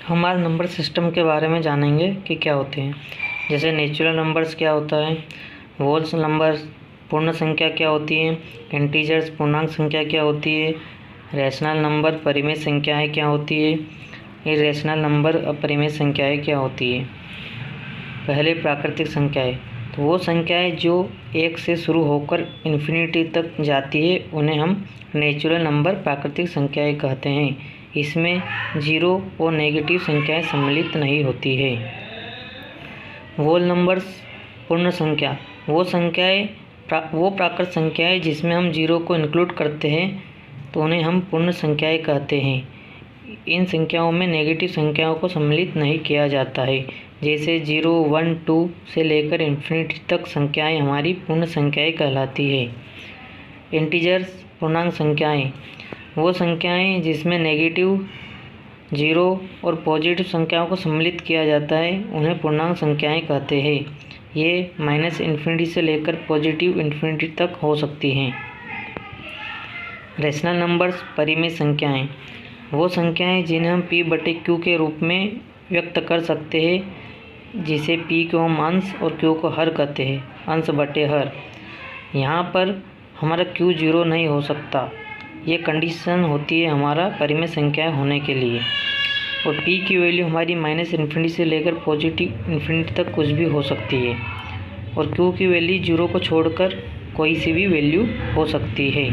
हमारे number system के बारे में जानेंगे कि क्या होते हैं। जैसे नेचुरल नंबर्स क्या होता है, होल्स नंबर्स पूर्ण संख्या क्या होती है, इंटीजर्स पूर्णांक संख्या क्या होती है, रैशनल नंबर परिमेय संख्याएं क्या होती है, इरेशनल नंबर अपरिमेय संख्याएं क्या होती है। पहले प्राकृतिक संख्याएं, तो वो संख्याएं जो 1 से शुरू होकर इन्फिनिटी तक जाती है उन्हें हम नेचुरल नंबर प्राकृतिक संख्याएं कहते हैं। इसमें जीरो और नेगेटिव संख्याएं सम्मिलित नहीं होती है। होल नंबर्स पूर्ण संख्या, वो प्राकृत संख्याएं जिसमें हम जीरो को इंक्लूड करते हैं तो उन्हें हम पूर्ण संख्याएं कहते हैं। इन संख्याओं में नेगेटिव संख्याओं को सम्मिलित नहीं किया जाता है। जैसे 0, 1, 2 से लेकर इन्फिनिटी तक संख्याएं हमारी पूर्ण संख्याएं कहलाती है। इंटीजर्स पूर्णांक संख्याएं, वो संख्याएं जिसमें नेगेटिव, जीरो और पॉजिटिव संख्याओं को सम्मिलित किया जाता है उन्हें पूर्णांक संख्याएं कहते हैं। ये -इन्फिनिटी से लेकर पॉजिटिव इन्फिनिटी तक हो सकती हैं। रैशनल नंबर्स परिमेय संख्याएं, वो संख्याएं जिन्हें हम p/q के रूप में व्यक्त कर सकते हैं, जिसे p को हम अंश और q को हर कहते हैं, अंश बटे हर। यहाँ पर हमारा q 0 नहीं हो सकता, ये कंडीशन होती है हमारा परिमेय संख्या होने के लिए। और p की वैल्यू हमारी -इन्फिनिटी से लेकर पॉजिटिव इन्फिनिटी तक कुछ भी हो सकती है। और q की वैल्यू 0 को छोड़कर कोई सी भी वैल्यू हो सकती है।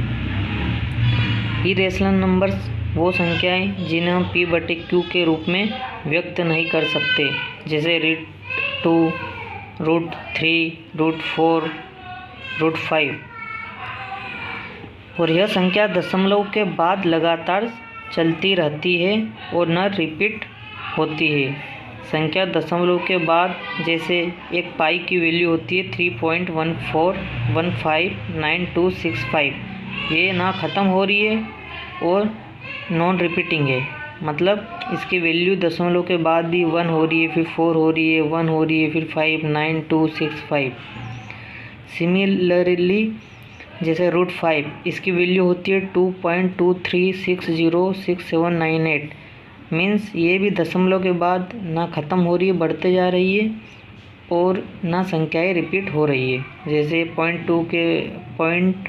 इरेशनल नंबर्स वो संख्याएं जिन्हें हम p/q के रूप में व्यक्त नहीं कर सकते, जैसे √2, √3, √4, √5। और यह संख्या दशमलव के बाद लगातार चलती रहती है और न रिपीट होती है। संख्या दशमलव के बाद, जैसे एक पाई की वैल्यू होती है 3.14159265, ये ना ख़त्म हो रही है और नॉन रिपीटिंग है। मतलब इसकी वैल्यू दशमलव के बाद भी 1 हो रही है, फिर 4 हो रही है, 1 हो रही है, फिर 5, 9, 2, 6, 5। सिमिलरली जैसे √5, इसकी वैल्यू होती है 2.23606798। मीन्स ये भी दशमलव के बाद ना ख़त्म हो रही है, बढ़ते जा रही है और ना संख्याएं रिपीट हो रही है। जैसे पॉइंट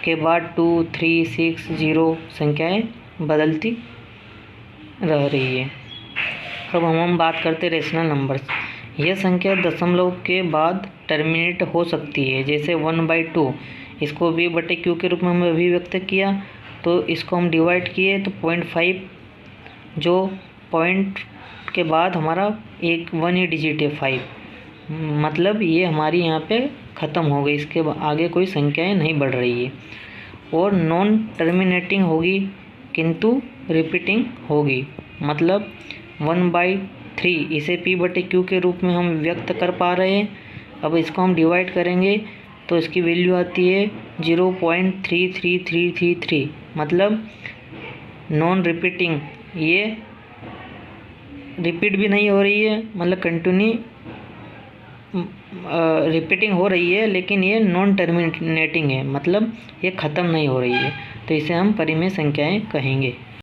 के बाद 2, 3, 6, 0 संख्याएं बदलती रह रही है। अब हम बात करते हैं रैशनल नंबर्स। यह संख्या दशमलव के बाद टर्मिनेट हो सकती है, जैसे 1/2। इसको v/q के रूप में हमने अभिव्यक्त किया, तो इसको हम डिवाइड किए तो 0.5, जो पॉइंट के बाद हमारा 1 ही डिजिट है 5। मतलब ये हमारी यहाँ पे ख़त्म हो गई, इसके आगे कोई संख्याएं नहीं बढ़ रही है। और नॉन टर्मिनेटिंग होगी किंतु रिपीटिंग होगी। मतलब 1/3, इसे p/q के रूप में हम व्यक्त कर पा रहे हैं। अब इसको हम डिवाइड करेंगे तो इसकी वैल्यू आती है 0.33333। मतलब नॉन रिपीटिंग, ये रिपीट भी नहीं हो रही है, मतलब कंटिन्यू रिपीटिंग हो रही है, लेकिन ये नॉन टर्मिनेटिंग है, मतलब ये ख़त्म नहीं हो रही है। तो इसे हम परिमेय संख्याएं कहेंगे।